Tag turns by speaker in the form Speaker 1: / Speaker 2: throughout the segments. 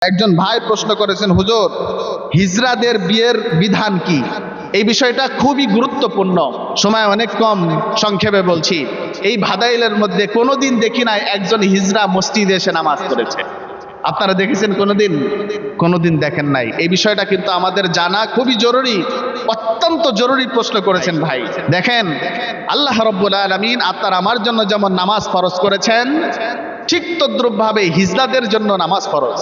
Speaker 1: একজন ভাই প্রশ্ন করেছেন, হুজুর হিজড়াদের বিয়ের বিধান কি? এই বিষয়টা খুবই গুরুত্বপূর্ণ। সময় অনেক কম, সংক্ষেপে বলছি। এই ভাদাইলের মধ্যে কোনোদিন দেখি নাই একজন হিজড়া মসজিদে এসে নামাজ পড়েছে। আপনারা দেখেছেন কোনোদিন? কোনোদিন দেখেন নাই। এই বিষয়টা কিন্তু আমাদের জানা খুবই জরুরি, অত্যন্ত জরুরি প্রশ্ন করেছেন ভাই। দেখেন, আল্লাহ রাব্বুল আলামিন আপনার আমার জন্য যেমন নামাজ ফরজ করেছেন, ঠিক তদ্রূপ ভাবে হিজড়াদের জন্য নামাজ ফরজ।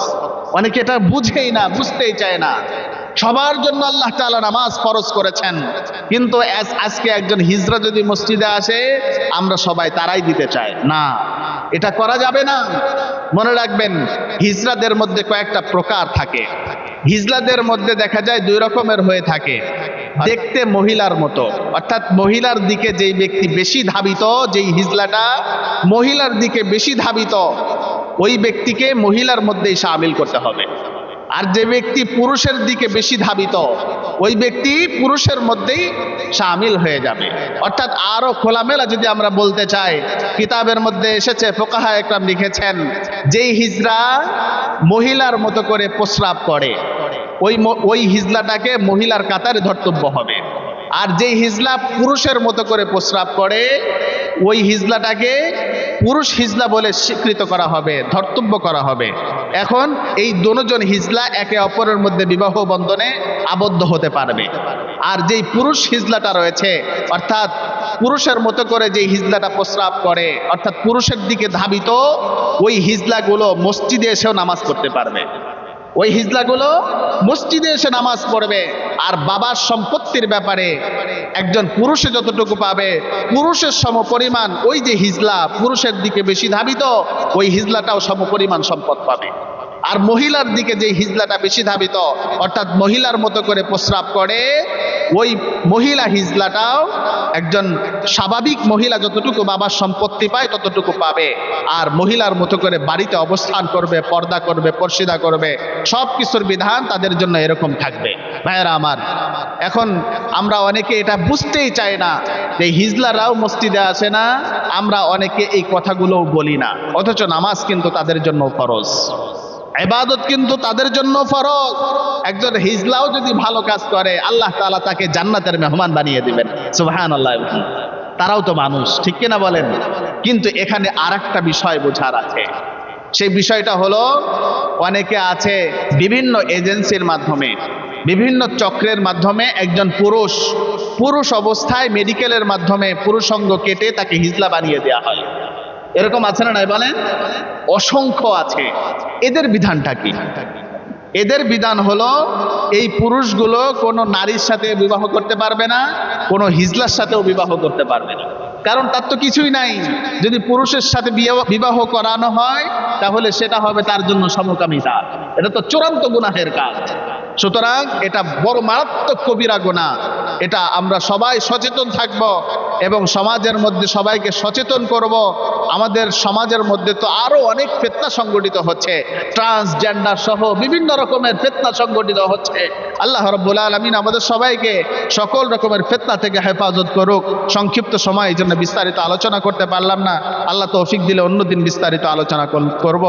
Speaker 1: অনেকে এটা বুঝেই না, বুঝতেই চায় না। সবার জন্য আল্লাহ তাআলা নামাজ ফরজ করেছেন, কিন্তু আজকে একজন হিজড়া যদি মসজিদে আসে, আমরা সবাই তারাই দিতে চাই না। এটা করা যাবে না। মনে রাখবেন, হিজড়াদের মধ্যে কয়েকটা প্রকার থাকে। হিজড়াদের মধ্যে দেখা যায় দুই রকমের হয়ে থাকে। দেখতে মহিলার মতো, অর্থাৎ মহিলার দিকে যেই ব্যক্তি বেশি ধাবিত, যেই হিজলাটা মহিলার দিকে বেশি ধাবিত, ওই ব্যক্তিকে মহিলার মধ্যেই শামিল করতে হবে। আর যে ব্যক্তি পুরুষের দিকে বেশি ধাবিত, ওই ব্যক্তি পুরুষের মধ্যেই শামিল হয়ে যাবে। অর্থাৎ আরো খোলামেলা যদি আমরা বলতে চাই, কিতাবের মধ্যে এসেছে, ফুকাহা একরাম লিখেছেন, যেই হিজড়া মহিলার মতো করে প্রস্রাব করে, ওই হিজলাটাকে মহিলার কাতারে ধর্তব্য হবে। আর যেই হিজলা পুরুষের মতো করে প্রস্রাব করে, ওই হিজলাটাকে পুরুষ হিজলা বলে স্বীকৃত করা হবে, ধর্তব্য করা হবে। এখন এই দুজন হিজলা একে অপরের মধ্যে বিবাহ বন্ধনে আবদ্ধ হতে পারবে। আর যেই পুরুষ হিজলাটা রয়েছে, অর্থাৎ পুরুষের মতো করে যে হিজলাটা প্রস্রাব করে, অর্থাৎ পুরুষের দিকে ধাবিত, ওই হিজলাগুলো মসজিদে এসেও নামাজ পড়তে পারবে। ওই হিজলাগুলো মসজিদে এসে নামাজ পড়বে। আর বাবার সম্পত্তির ব্যাপারে একজন পুরুষে যতটুকু পাবে, পুরুষের সমপরিমাণ ওই যে হিজলা পুরুষের দিকে বেশি ধাবিত, ওই হিজলাটাও সমপরিমাণ সম্পদ পাবে। আর মহিলার দিকে যে হিজলাটা বেশি ধাবিত, অর্থাৎ মহিলার মতো করে প্রস্রাব করে, ওই মহিলা হিজলাটাও একজন স্বাভাবিক মহিলা যতটুকু বাবার সম্পত্তি পায় ততটুকু পাবে। আর মহিলার মতো করে বাড়িতে অবস্থান করবে, পর্দা করবে, পর্শিদা করবে, সব কিছুর বিধান তাদের জন্য এরকম থাকবে। ভাইয়েরা আমার, এখন আমরা অনেকে এটা বুঝতেই চাই না যে হিজলারাও মসজিদে আসে না, আমরা অনেকে এই কথাগুলোও বলি না, অথচ নামাজ কিন্তু তাদের জন্য ফরজ, ইবাদত কিন্তু তাদের জন্য ফরজ। একজন হিজলাও যদি ভালো কাজ করে, আল্লাহ তাআলা তাকে জান্নাতের মেহমান বানিয়ে দিবেন। সুবহানাল্লাহ। তারাও তো মানুষ, ঠিক কিনা বলেন? কিন্তু এখানে আরেকটা বিষয় বোঝার আছে। সেই বিষয়টা হলো, অনেকে আছে বিভিন্ন এজেন্সির মাধ্যমে, বিভিন্ন চক্রের মাধ্যমে একজন পুরুষ অবস্থায় মেডিকেলের মাধ্যমে পুরুষাঙ্গ কেটে তাকে হিজলা বানিয়ে দেওয়া হয়। এরকম আছে না নাই বলেন? অসংখ্য আছে। এদের বিধানটা কি? এদের বিধান হলো, এই পুরুষগুলো কোনো নারীর সাথে বিবাহ করতে পারবে না, কোনো হিজলার সাথেও বিবাহ করতে পারবে না। কারণ তার তো কিছুই নাই। যদি পুরুষের সাথে বিবাহ করানো হয়, তাহলে সেটা হবে তার জন্য সমকামিতা। এটা তো চূড়ান্ত গুনাহের কাজ। সুতরাং এটা বড় মারাত্মক কবিরা গুনাহ। এটা আমরা সবাই সচেতন থাকব এবং সমাজের মধ্যে সবাইকে সচেতন করব। আমাদের সমাজের মধ্যে তো আরো অনেক ফিতনা সংগঠিত হচ্ছে, ট্রান্সজেন্ডার সহ বিভিন্ন রকমের ফিতনা সংগঠিত হচ্ছে। আল্লাহ রাব্বুল আলামিন আমাদের সবাইকে সকল রকমের ফিতনা থেকে হেফাজত করুক। সংক্ষিপ্ত সময় এই জন্য বিস্তারিত আলোচনা করতে পারলাম না। আল্লাহ তৌফিক দিলে অন্যদিন বিস্তারিত আলোচনা করব।